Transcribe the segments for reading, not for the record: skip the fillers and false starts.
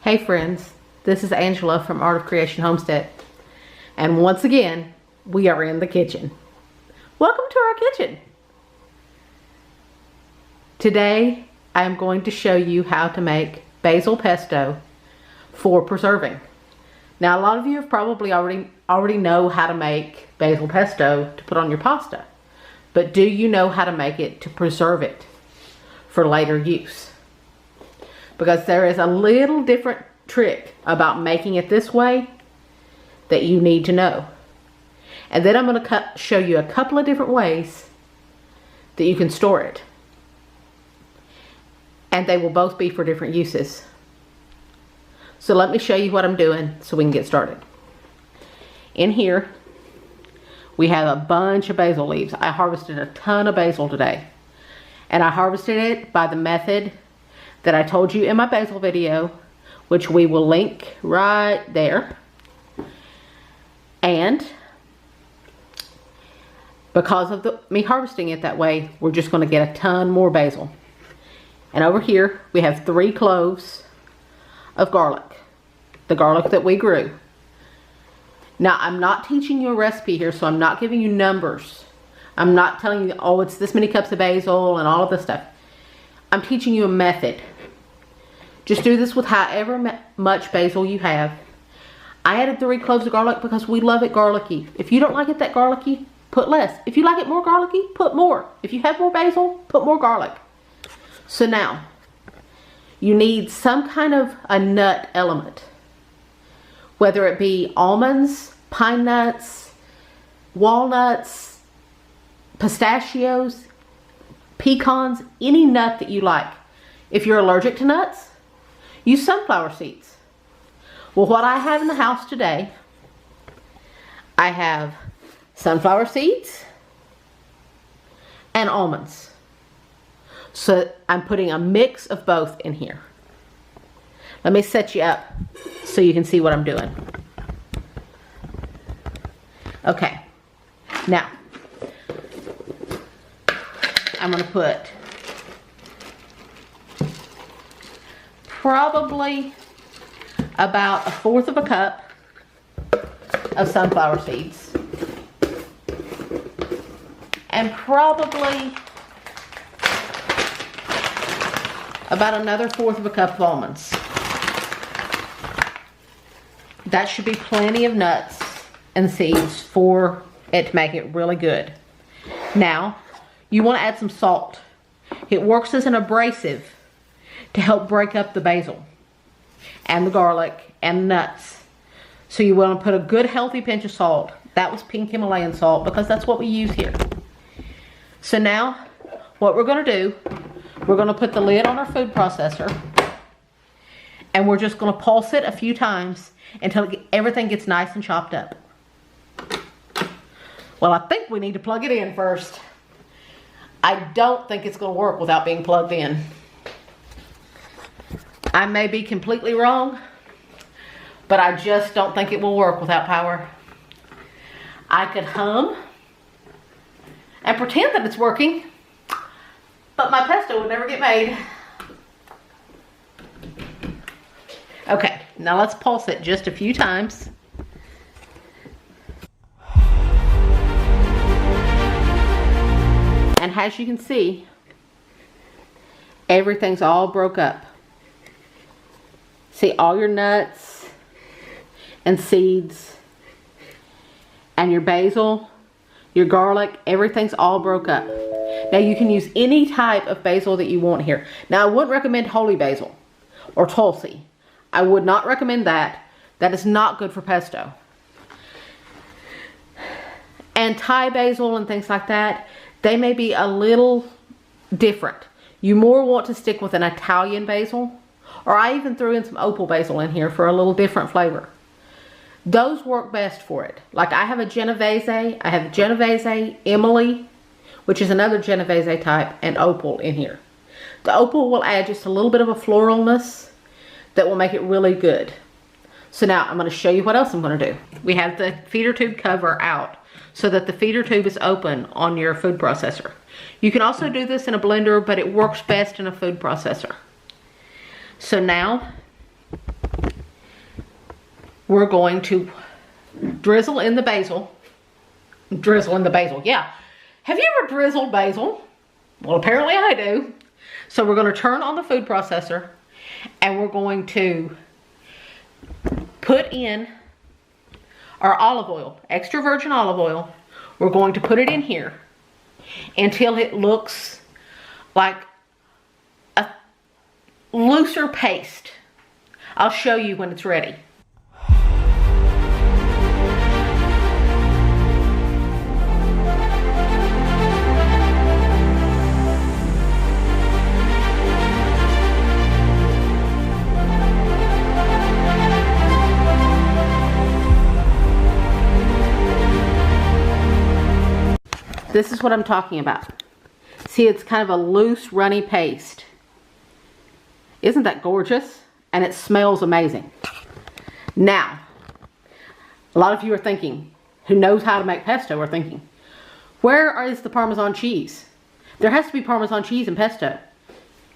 Hey friends, this is Angela from Art of Creation Homestead, and once again we are in the kitchen. Welcome to our kitchen. Today I am going to show you how to make basil pesto for preserving. Now a lot of you have probably already know how to make basil pesto to put on your pasta, but do you know how to make it to preserve it for later use? Because there is a little different trick about making it this way that you need to know. And then I'm going to show you a couple of different ways that you can store it. And they will both be for different uses. So let me show you what I'm doing so we can get started. In here, we have a bunch of basil leaves. I harvested a ton of basil today. And I harvested it by the method that I told you in my basil video, which we will link right there. And because of me harvesting it that way, we're just going to get a ton more basil. And over here we have 3 cloves of garlic, the garlic that we grew. Now I'm not teaching you a recipe here, so I'm not giving you numbers. I'm not telling you, oh, it's this many cups of basil and all of this stuff. I'm teaching you a method. Just do this with however much basil you have. I added 3 cloves of garlic because we love it garlicky. If you don't like it that garlicky, put less. If you like it more garlicky, put more. If you have more basil, put more garlic. So now, you need some kind of a nut element. Whether it be almonds, pine nuts, walnuts, pistachios, pecans, any nut that you like. If you're allergic to nuts, use sunflower seeds. Well, what I have in the house today, I have sunflower seeds and almonds. So I'm putting a mix of both in here. Let me set you up so you can see what I'm doing. Okay, now I'm going to put probably about 1/4 of a cup of sunflower seeds and probably about another 1/4 of a cup of almonds. That should be plenty of nuts and seeds for it to make it really good. Now you want to add some salt. It works as an abrasive to help break up the basil and the garlic and the nuts. So you want to put a good healthy pinch of salt. That was pink Himalayan salt because that's what we use here. So now what we're going to do, we're going to put the lid on our food processor and we're just going to pulse it a few times until everything gets nice and chopped up. Well, I think we need to plug it in first. I don't think it's going to work without being plugged in. I may be completely wrong, but I just don't think it will work without power. I could hum and pretend that it's working, but my pesto would never get made. Okay, now let's pulse it just a few times. And as you can see, everything's all broke up. See, all your nuts and seeds and your basil, your garlic, everything's all broke up. Now you can use any type of basil that you want here. Now I wouldn't recommend holy basil or tulsi. I would not recommend that. That is not good for pesto. And Thai basil and things like that, they may be a little different. You more want to stick with an Italian basil. Or I even threw in some opal basil in here for a little different flavor. Those work best for it. Like I have a Genovese, I have Genovese, Emily, which is another Genovese type, and opal in here. The opal will add just a little bit of a floralness that will make it really good. So now I'm going to show you what else I'm going to do. We have the feeder tube cover out so that the feeder tube is open on your food processor. You can also do this in a blender, but it works best in a food processor. So now we're going to drizzle in the basil. Drizzle in the basil, yeah. Have you ever drizzled basil? Well, apparently I do. So we're going to turn on the food processor and we're going to put in our olive oil, extra virgin olive oil. We're going to put it in here until it looks like a looser paste. I'll show you when it's ready. This is what I'm talking about. See, it's kind of a loose, runny paste. Isn't that gorgeous? And it smells amazing. Now, a lot of you are thinking, who knows how to make pesto, are thinking, where is the Parmesan cheese? There has to be Parmesan cheese in pesto.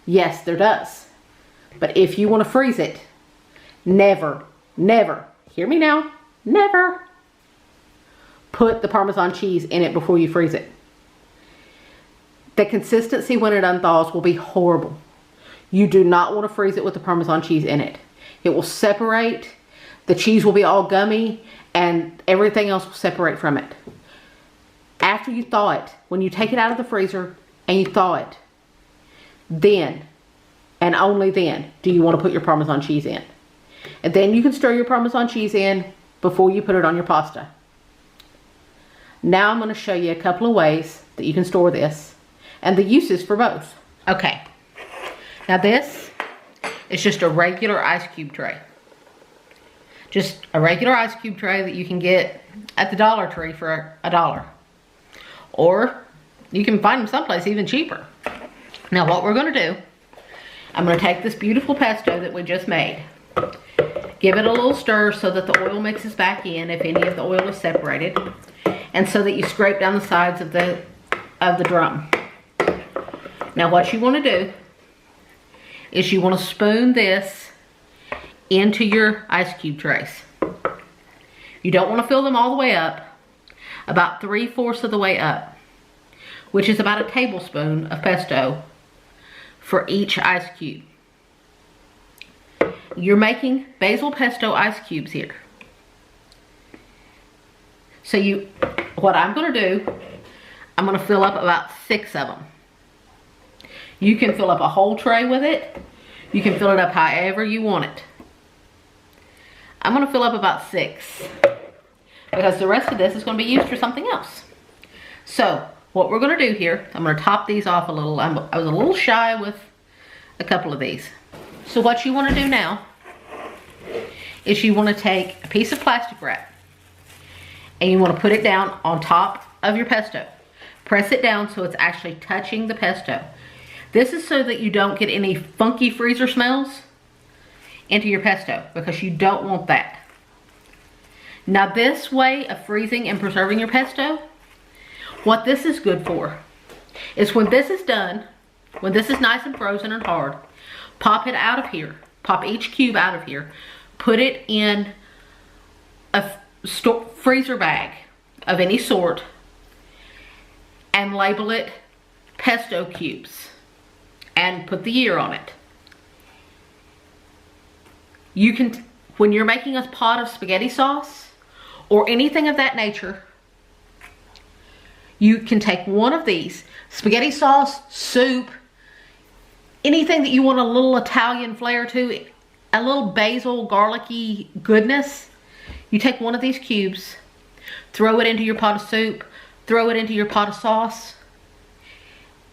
Yes, there does. But if you want to freeze it, never, hear me now, never put the Parmesan cheese in it before you freeze it. The consistency when it unthaws will be horrible. You do not want to freeze it with the Parmesan cheese in it. It will separate, the cheese will be all gummy, and everything else will separate from it. After you thaw it, when you take it out of the freezer and you thaw it, then, and only then, do you want to put your Parmesan cheese in. And then you can stir your Parmesan cheese in before you put it on your pasta. Now I'm going to show you a couple of ways that you can store this and the uses for both. Okay, now this is just a regular ice cube tray. Just a regular ice cube tray that you can get at the Dollar Tree for $1. Or you can find them someplace even cheaper. Now what we're going to do, I'm going to take this beautiful pesto that we just made. Give it a little stir so that the oil mixes back in if any of the oil is separated. And so that you scrape down the sides of the drum. Now what you want to do is you want to spoon this into your ice cube trays. You don't want to fill them all the way up. About 3/4 of the way up, which is about a tablespoon of pesto for each ice cube. You're making basil pesto ice cubes here. So what I'm going to do, I'm going to fill up about 6 of them. You can fill up a whole tray with it. You can fill it up however you want it. I'm going to fill up about 6 because the rest of this is going to be used for something else. So what we're going to do here, I'm going to top these off a little. I was a little shy with a couple of these. So what you want to do now is you want to take a piece of plastic wrap and you want to put it down on top of your pesto. Press it down so it's actually touching the pesto. This is so that you don't get any funky freezer smells into your pesto, because you don't want that. Now this way of freezing and preserving your pesto, what this is good for is when this is done, when this is nice and frozen and hard, pop it out of here. Pop each cube out of here. Put it in a freezer bag of any sort and label it pesto cubes and put the year on it. You can, when you're making a pot of spaghetti sauce or anything of that nature, you can take one of these, spaghetti sauce, soup, anything that you want a little Italian flair to, a little basil, garlicky goodness. You take one of these cubes, throw it into your pot of soup, throw it into your pot of sauce,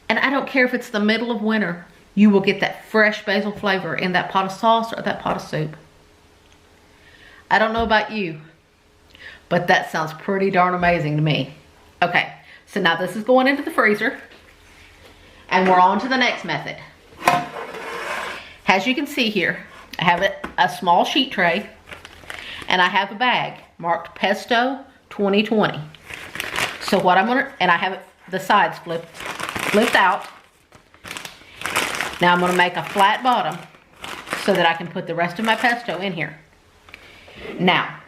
and I don't care if it's the middle of winter, you will get that fresh basil flavor in that pot of sauce or that pot of soup. I don't know about you, but that sounds pretty darn amazing to me. Okay, so now this is going into the freezer, and we're on to the next method. As you can see here, I have a small sheet tray, and I have a bag marked Pesto 2020. So what I'm gonna, and I have the sides flipped out. Now I'm gonna make a flat bottom so that I can put the rest of my pesto in here. Now,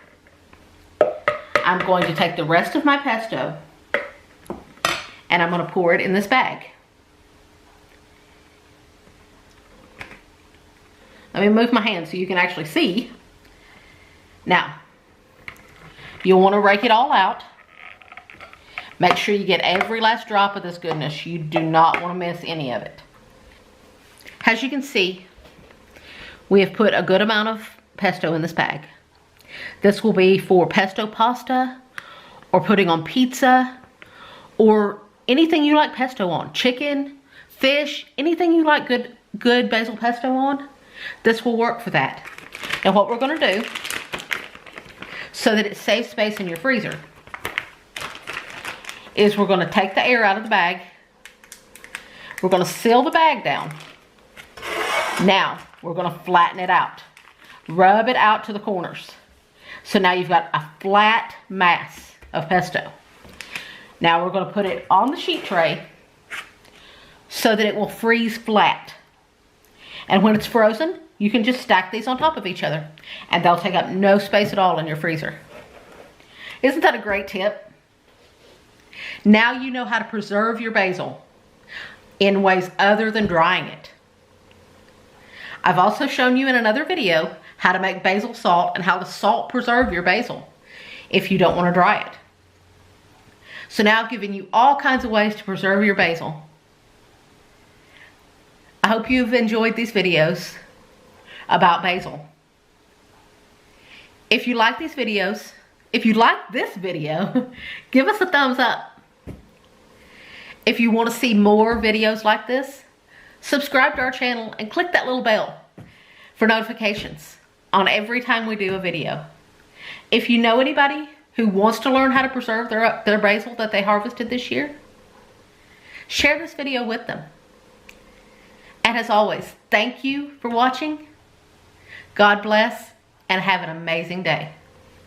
I'm going to take the rest of my pesto and I'm going to pour it in this bag. Let me move my hand so you can actually see. Now, you'll want to rake it all out. Make sure you get every last drop of this goodness. You do not want to miss any of it. As you can see, we have put a good amount of pesto in this bag. This will be for pesto pasta or putting on pizza or anything you like pesto on. Chicken, fish, anything you like good basil pesto on. This will work for that. Now what we're going to do, so that it saves space in your freezer, is we're going to take the air out of the bag. We're going to seal the bag down. Now we're going to flatten it out. Rub it out to the corners. So now you've got a flat mass of pesto. Now we're going to put it on the sheet tray so that it will freeze flat. And when it's frozen, you can just stack these on top of each other and they'll take up no space at all in your freezer. Isn't that a great tip? Now you know how to preserve your basil in ways other than drying it. I've also shown you in another video how to make basil salt and how to salt preserve your basil if you don't want to dry it. So now I've given you all kinds of ways to preserve your basil. I hope you've enjoyed these videos about basil. If you like these videos, if you like this video, give us a thumbs up. If you want to see more videos like this, subscribe to our channel and click that little bell for notifications on every time we do a video. If you know anybody who wants to learn how to preserve their basil that they harvested this year, share this video with them. And as always, thank you for watching. God bless and have an amazing day.